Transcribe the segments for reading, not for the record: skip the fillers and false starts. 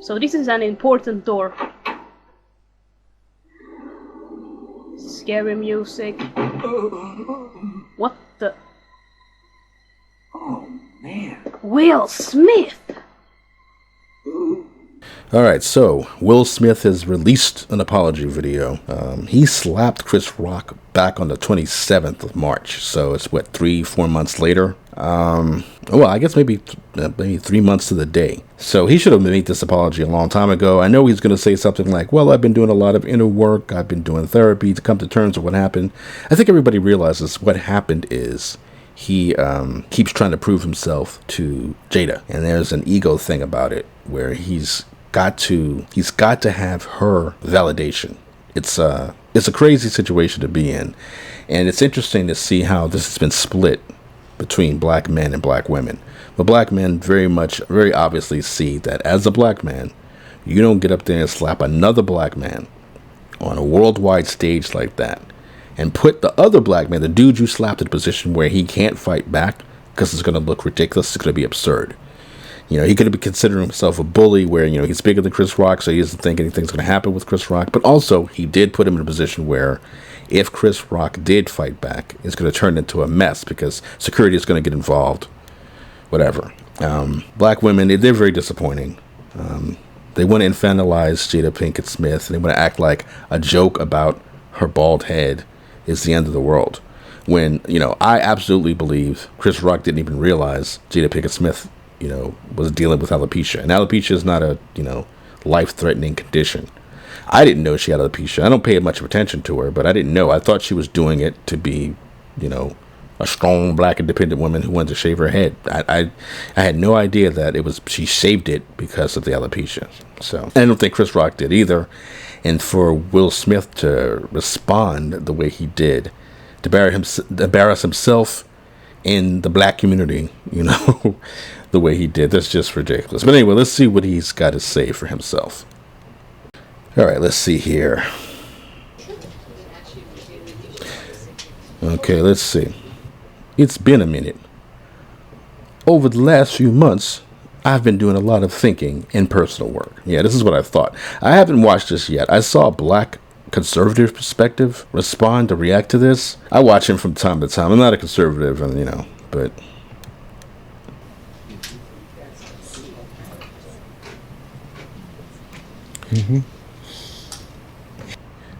So this is an important door. Scary music. What the? Oh, man. Will Smith! Alright, so Will Smith has released an apology video. He slapped Chris Rock back on the 27th of March. So it's what, 3-4 months later? Well, I guess maybe 3 months to the day. So he should have made this apology a long time ago. I know he's going to say something like, well, I've been doing a lot of inner work. I've been doing therapy to come to terms with what happened. I think everybody realizes what happened is he keeps trying to prove himself to Jada. And there's an ego thing about it where he's got to have her validation. It's a crazy situation to be in. And it's interesting to see how this has been split between black men and black women. But black men very obviously see that as a black man, you don't get up there and slap another black man on a worldwide stage like that and put the other black man, the dude you slapped, in a position where he can't fight back because it's going to look ridiculous. It's going to be absurd. You know, he could be considering himself a bully where, you know, he's bigger than Chris Rock, so he doesn't think anything's going to happen with Chris Rock. But also, he did put him in a position where if Chris Rock did fight back, it's going to turn into a mess because security is going to get involved, whatever. Black women, they're very disappointing. They want to infantilize Jada Pinkett Smith, and they want to act like a joke about her bald head is the end of the world. When, you know, I absolutely believe Chris Rock didn't even realize Jada Pinkett Smith, you know, was dealing with alopecia. And alopecia is not a, you know, life-threatening condition. I didn't know she had alopecia. I don't pay much attention to her, but I didn't know. I thought she was doing it to be, you know, a strong black independent woman who wanted to shave her head. I had no idea that she shaved it because of the alopecia. So I don't think Chris Rock did either. And for Will Smith to respond the way he did, to embarrass himself in the black community, you know, the way he did, that's just ridiculous. But anyway, let's see what he's got to say for himself. All right, let's see here. Okay, let's see. It's been a minute. Over the last few months, I've been doing a lot of thinking and personal work. Yeah, this is what I thought. I haven't watched this yet. I saw a black conservative perspective respond to react to this. I watch him from time to time. I'm not a conservative, and you know, but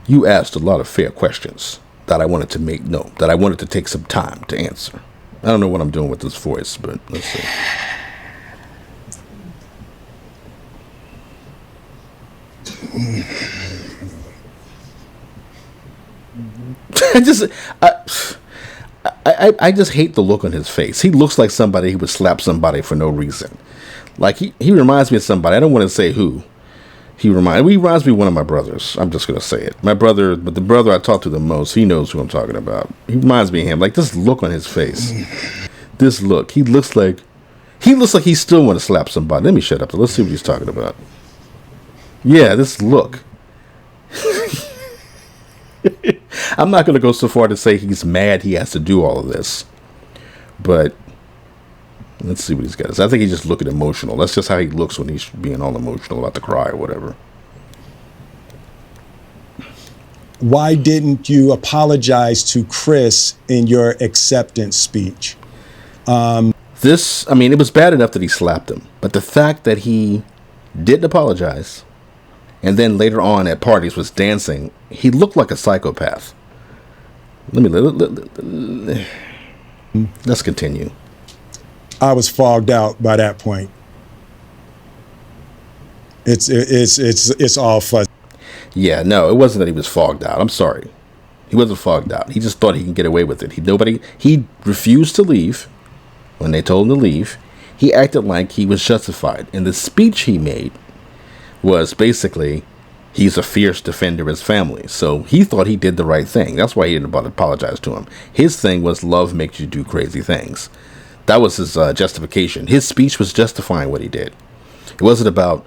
you asked a lot of fair questions that I wanted to take some time to answer. I don't know what I'm doing with this voice, but let's see. I just hate the look on his face. He looks like somebody who would slap somebody for no reason. Like he reminds me of somebody. I don't want to say who. He reminds me of one of my brothers. I'm just going to say it. My brother, but the brother I talk to the most, he knows who I'm talking about. He reminds me of him. Like this look on his face. This look. He looks like he still want to slap somebody. Let me shut up. Let's see what he's talking about. Yeah, this look. I'm not going to go so far to say he's mad he has to do all of this. But let's see what he's got. I think he's just looking emotional. That's just how he looks when he's being all emotional about to cry or whatever. Why didn't you apologize to Chris in your acceptance speech? It was bad enough that he slapped him. But the fact that he didn't apologize and then later on at parties was dancing, he looked like a psychopath. Let's continue. I was fogged out by that point. It's all fuzzy. Yeah, no, it wasn't that he was fogged out. I'm sorry. He wasn't fogged out. He just thought he can get away with it. He refused to leave when they told him to leave. He acted like he was justified. And the speech he made was basically, he's a fierce defender of his family. So he thought he did the right thing. That's why he didn't apologize to him. His thing was love makes you do crazy things. That was his justification. His speech was justifying what he did. It wasn't about,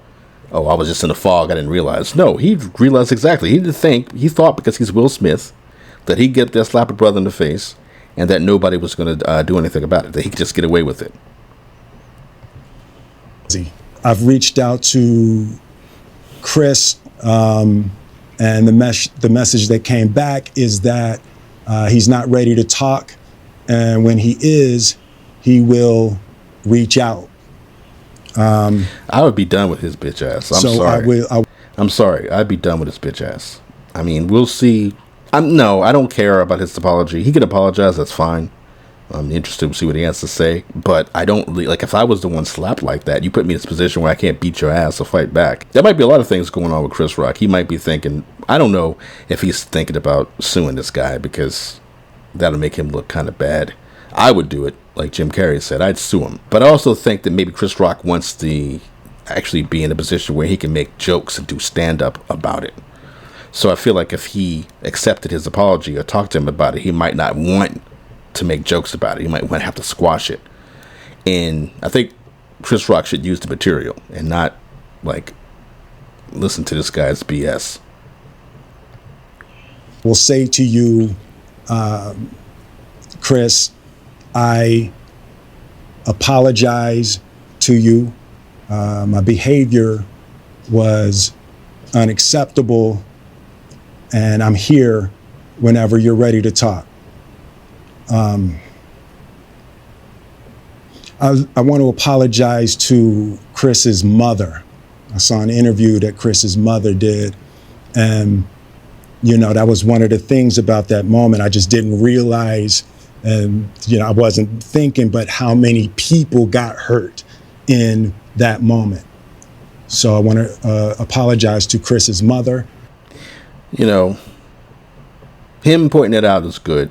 oh, I was just in a fog, I didn't realize. No, he realized exactly. He thought because he's Will Smith that he'd get there, slap a brother in the face, and that nobody was going to do anything about it, that he could just get away with it. I've reached out to Chris, and the message that came back is that he's not ready to talk, and when he is, he will reach out. I would be done with his bitch ass. I'm sorry. I'm sorry. I'd be done with his bitch ass. I mean, we'll see. No, I don't care about his apology. He can apologize. That's fine. I'm interested to see what he has to say. But I don't really, like, if I was the one slapped like that, you put me in this position where I can't beat your ass or fight back. There might be a lot of things going on with Chris Rock. He might be thinking, I don't know if he's thinking about suing this guy because that'll make him look kind of bad. I would do it, like Jim Carrey said. I'd sue him. But I also think that maybe Chris Rock wants to actually be in a position where he can make jokes and do stand-up about it. So I feel like if he accepted his apology or talked to him about it, he might not want to make jokes about it. He might want to have to squash it. And I think Chris Rock should use the material and not, like, listen to this guy's BS. Will say to you, Chris, I apologize to you. My behavior was unacceptable, and I'm here whenever you're ready to talk. I want to apologize to Chris's mother. I saw an interview that Chris's mother did, and that was one of the things about that moment. I just didn't realize, and I wasn't thinking, but how many people got hurt in that moment. So I want to apologize to Chris's mother. Him pointing it out is good,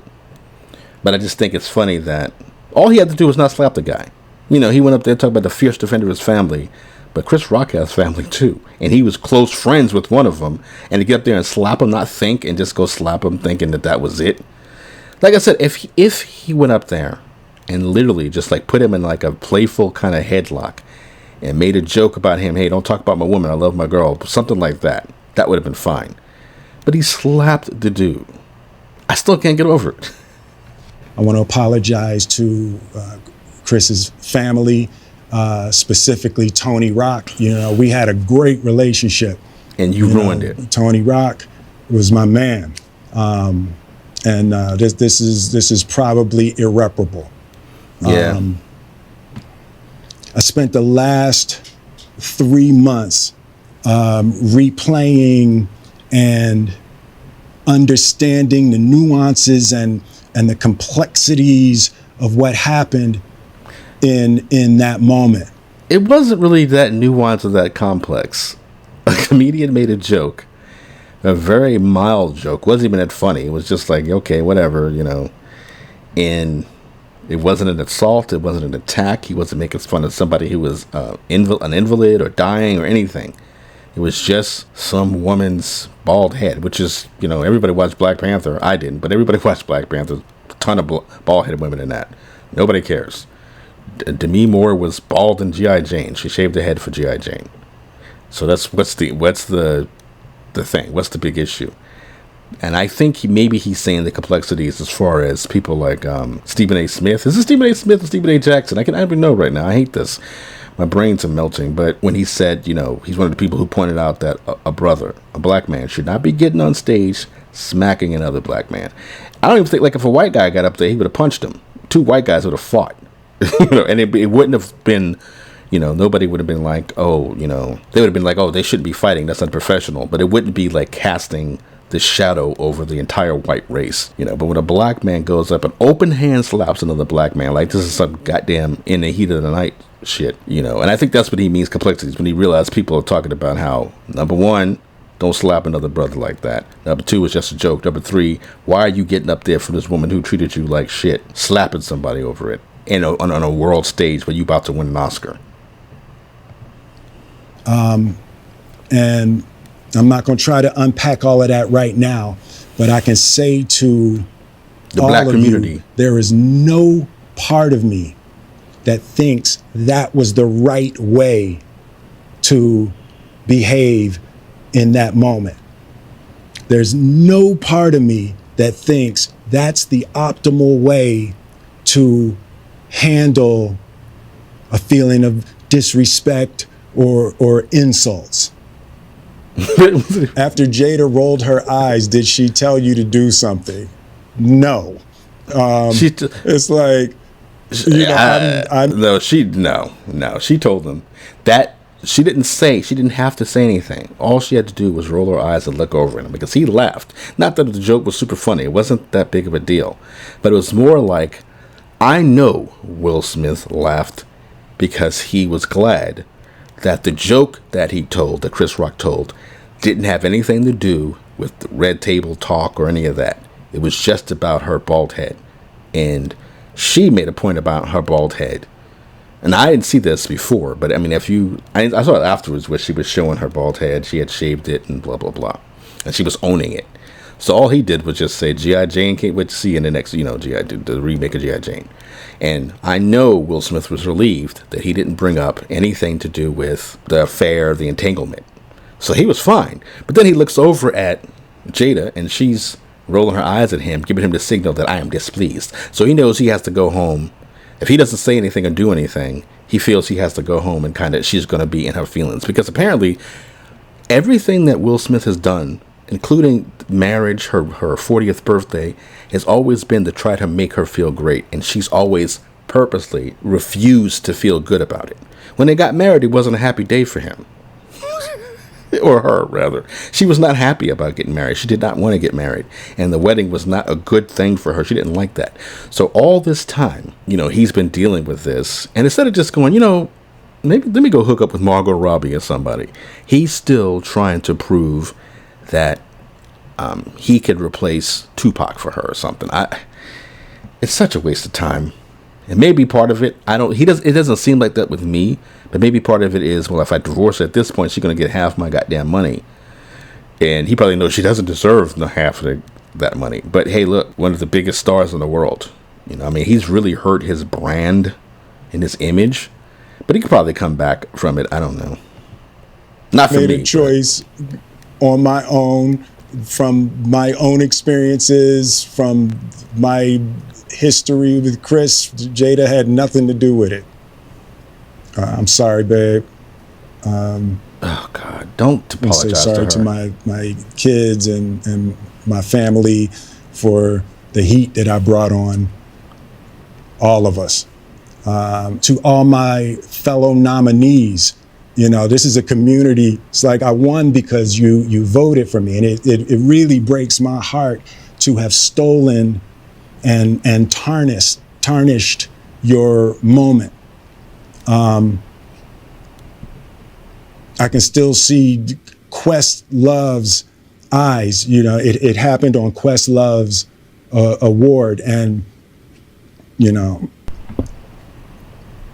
but I just think it's funny that all he had to do was not slap the guy. He went up there talking about the fierce defender of his family, but Chris Rock has family too, and he was close friends with one of them, and to get up there and slap him, not think, and just go slap him thinking that was it. Like I said, if he went up there and literally just like put him in like a playful kind of headlock and made a joke about him, hey, don't talk about my woman, I love my girl, something like that, that would have been fine. But he slapped the dude. I still can't get over it. I want to apologize to Chris's family, specifically Tony Rock. We had a great relationship. And you ruined it. Tony Rock was my man. And this is probably irreparable. Yeah. I spent the last 3 months replaying and understanding the nuances and the complexities of what happened in that moment. It wasn't really that nuanced or that complex. A comedian made a joke, a very mild joke, wasn't even that funny. It was just like, okay, whatever, and it wasn't an assault, it wasn't an attack, he wasn't making fun of somebody who was an invalid or dying or anything. It was just some woman's bald head, which is, everybody watched Black Panther. I didn't, but everybody watched Black Panther. A ton of bald-headed women in that. Nobody cares. Demi Moore was bald in G.I. Jane. She shaved her head for G.I. Jane. So what's the thing? What's the big issue? And I think maybe he's saying the complexities as far as people like Stephen A. Smith. Is it Stephen A. Smith or Stephen A. Jackson? I don't even know right now. I hate this. My brains are melting. But when he said, he's one of the people who pointed out that a brother, a black man, should not be getting on stage smacking another black man. I don't even think, like, if a white guy got up there, he would have punched him. Two white guys would have fought. And it wouldn't have been, nobody would have been like, oh, they would have been like, oh, they shouldn't be fighting. That's unprofessional. But it wouldn't be like casting the shadow over the entire white race, but when a black man goes up and open hand slaps another black man, like this is some goddamn in the heat of the night shit, and I think that's what he means complexities, when he realized people are talking about how, number one, don't slap another brother like that. Number two, it's just a joke. Number three, why are you getting up there for this woman who treated you like shit, slapping somebody over it on a world stage where you about to win an Oscar? And I'm not going to try to unpack all of that right now, but I can say to the all black of community, you, there is no part of me that thinks that was the right way to behave in that moment. There's no part of me that thinks that's the optimal way to handle a feeling of disrespect or insults. After Jada rolled her eyes, did she tell you to do something? No. It's like, you know, no. She told them that she didn't have to say anything. All she had to do was roll her eyes and look over at him because he laughed. Not that the joke was super funny. It wasn't that big of a deal, but it was more like, I know Will Smith laughed because he was glad that the joke that he told, that Chris Rock told, didn't have anything to do with the red table talk or any of that. It was just about her bald head. And she made a point about her bald head. And I didn't see this before, but I mean, I saw it afterwards where she was showing her bald head. She had shaved it and blah, blah, blah. And she was owning it. So all he did was just say, G.I. Jane, can't wait to see you in the next, the remake of G.I. Jane. And I know Will Smith was relieved that he didn't bring up anything to do with the affair, the entanglement. So he was fine. But then he looks over at Jada and she's rolling her eyes at him, giving him the signal that I am displeased. So he knows he has to go home. If he doesn't say anything or do anything, he feels he has to go home and she's going to be in her feelings. Because apparently everything that Will Smith has done, including marriage, her 40th birthday, has always been to try to make her feel great. And she's always purposely refused to feel good about it. When they got married, it wasn't a happy day for him. Or her, rather. She was not happy about getting married. She did not want to get married. And the wedding was not a good thing for her. She didn't like that. So all this time, he's been dealing with this. And instead of just going, maybe let me go hook up with Margot Robbie or somebody, he's still trying to prove that he could replace Tupac for her or something. It's such a waste of time. And maybe part of it, it doesn't seem like that with me, but maybe part of it is, well, if I divorce her at this point, she's going to get half my goddamn money. And he probably knows she doesn't deserve half of that money. But hey, look, one of the biggest stars in the world. He's really hurt his brand and his image, but he could probably come back from it. I don't know. Not for me. Made a choice on my own, from my own experiences, from my history with Chris. Jada had nothing to do with it. I'm sorry, babe. Oh God! Don't apologize. I'm so sorry to my kids and my family for the heat that I brought on all of us. To all my fellow nominees, this is a community. It's like I won because you voted for me, and it really breaks my heart to have stolen and tarnished your moment. I can still see Questlove's eyes. It happened on Questlove's award, and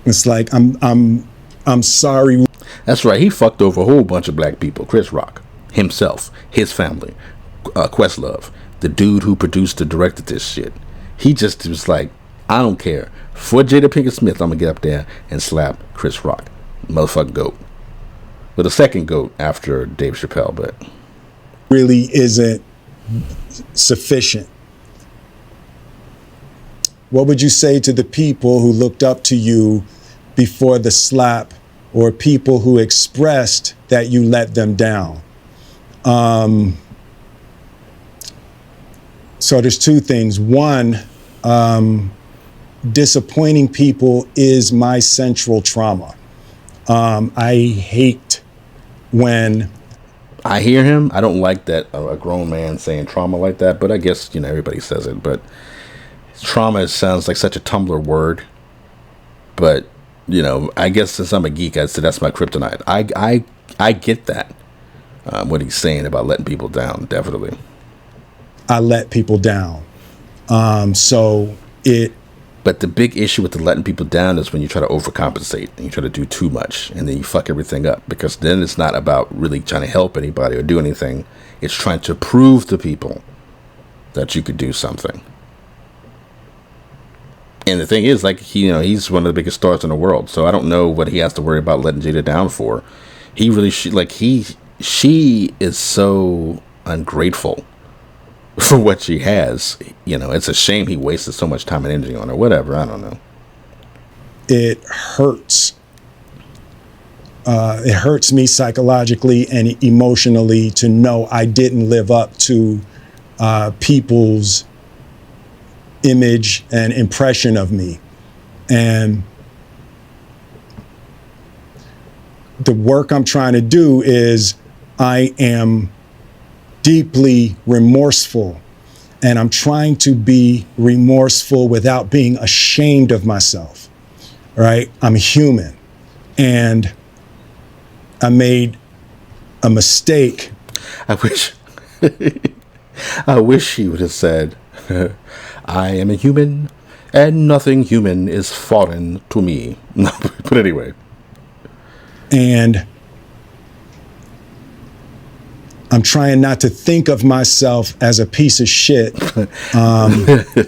it's like I'm sorry. That's right. He fucked over a whole bunch of black people. Chris Rock, himself, his family, Questlove, the dude who produced and directed this shit. He just was like, I don't care. For Jada Pinkett Smith, I'm gonna get up there and slap Chris Rock, motherfucking GOAT. But the second GOAT after Dave Chappelle, but really isn't sufficient. What would you say to the people who looked up to you before the slap, or people who expressed that you let them down? So there's two things. One, disappointing people is my central trauma. I hate when I hear him. I don't like that a grown man saying trauma like that, but I guess everybody says it. But trauma sounds like such a Tumblr word. But I guess since I'm a geek, I'd say that's my kryptonite. I get that. What he's saying about letting people down, definitely. I let people down. But the big issue with the letting people down is when you try to overcompensate and you try to do too much and then you fuck everything up, because then it's not about really trying to help anybody or do anything. It's trying to prove to people that you could do something. And the thing is, he's one of the biggest stars in the world, so I don't know what he has to worry about letting Jada down for. He really she is so ungrateful for what she has. It's a shame he wasted so much time and energy on her. Whatever, I don't know. It hurts it hurts me psychologically and emotionally to know I didn't live up to people's image and impression of me. And the work I'm trying to do is I am deeply remorseful, and I'm trying to be remorseful without being ashamed of myself, right? I'm human, and I made a mistake. I wish he would have said, I am a human, and nothing human is foreign to me. But anyway. And I'm trying not to think of myself as a piece of shit.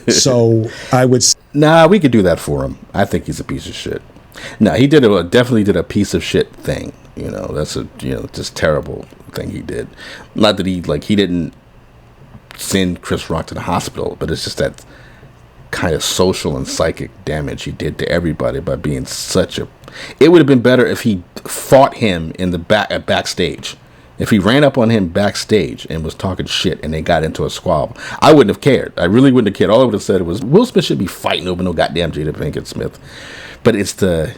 So I would... Nah, we could do that for him. I think he's a piece of shit. Nah, he definitely did a piece of shit thing. You know, that's just terrible thing he did. Not that he didn't send Chris Rock to the hospital, but it's just that kind of social and psychic damage he did to everybody by being such a... It would have been better if he fought him in the backstage. If he ran up on him backstage and was talking shit and they got into a squabble, I wouldn't have cared. I really wouldn't have cared. All I would have said was, Will Smith should be fighting over no goddamn Jada Pinkett Smith. But it's the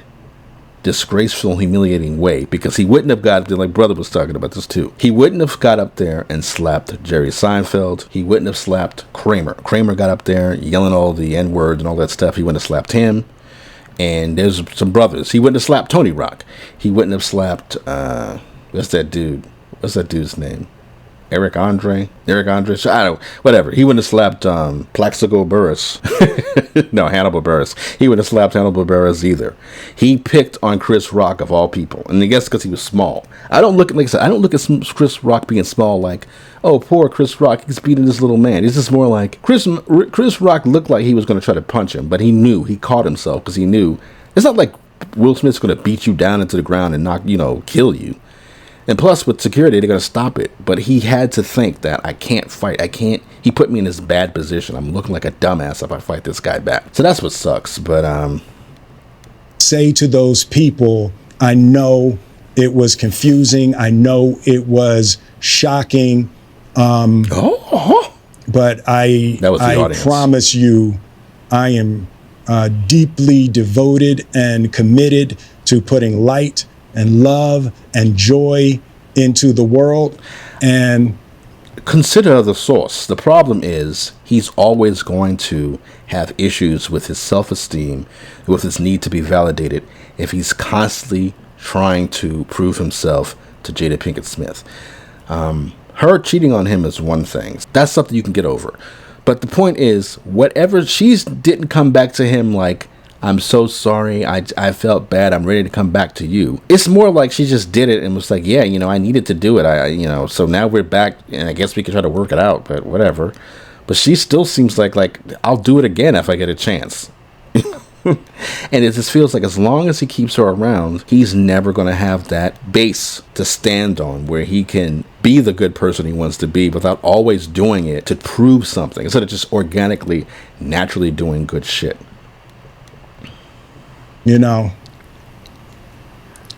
disgraceful, humiliating way, because he wouldn't have got there, like Brother was talking about this too. He wouldn't have got up there and slapped Jerry Seinfeld. He wouldn't have slapped Kramer. Kramer got up there yelling all the N-words and all that stuff. He wouldn't have slapped him. And there's some brothers. He wouldn't have slapped Tony Rock. He wouldn't have slapped, what's that dude's name? Eric Andre? So I don't, whatever. He wouldn't have slapped Plaxico Burress. No, Hannibal Buress. He wouldn't have slapped Hannibal Buress either. He picked on Chris Rock of all people. And I guess because he was small. I don't look at Chris Rock being small like, oh, poor Chris Rock, he's beating this little man. It's just more like, Chris Rock looked like he was going to try to punch him, but he caught himself because he knew. It's not like Will Smith's going to beat you down into the ground and kill you. And plus, with security, they're going to stop it. But he had to think that I can't fight. He put me in this bad position. I'm looking like a dumbass if I fight this guy back. So that's what sucks. But, say to those people, I know it was confusing. I know it was shocking. But I promise you, I am deeply devoted and committed to putting light and love and joy into the world. And consider the source. The problem is he's always going to have issues with his self-esteem, with his need to be validated, if he's constantly trying to prove himself to Jada Pinkett Smith. Her cheating on him is one thing. That's something you can get over. But the point is, whatever, she didn't come back to him like, I'm so sorry, I felt bad, I'm ready to come back to you. It's more like she just did it and was like, yeah, I needed to do it. So now we're back, and I guess we can try to work it out, but whatever. But she still seems like I'll do it again if I get a chance. And it just feels like as long as he keeps her around, he's never going to have that base to stand on where he can be the good person he wants to be without always doing it to prove something, instead of just organically, naturally doing good shit.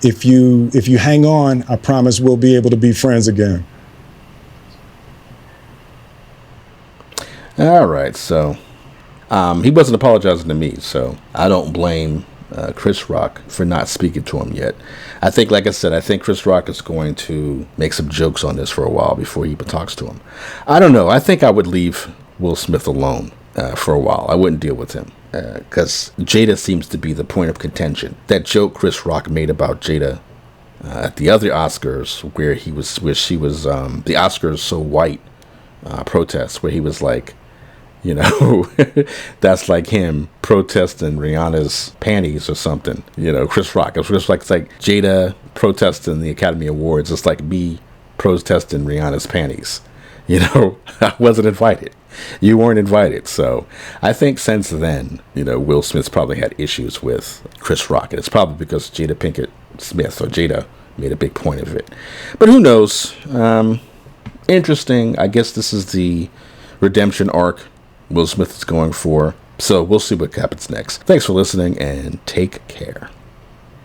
If you hang on, I promise we'll be able to be friends again. All right, so he wasn't apologizing to me, so I don't blame Chris Rock for not speaking to him yet. I think, like I said, I think Chris Rock is going to make some jokes on this for a while before he even talks to him. I don't know. I think I would leave Will Smith alone for a while. I wouldn't deal with him. Because Jada seems to be the point of contention. That joke Chris Rock made about Jada at the other Oscars, where she was the Oscars So White protest, where he was like, that's like him protesting Rihanna's panties or something. Chris Rock. It's like Jada protesting the Academy Awards. It's like me protesting Rihanna's panties. I wasn't invited. You weren't invited. So I think since then, Will Smith's probably had issues with Chris Rock. And it's probably because Jada Pinkett Smith, or Jada, made a big point of it. But who knows? Interesting. I guess this is the redemption arc Will Smith is going for. So we'll see what happens next. Thanks for listening and take care.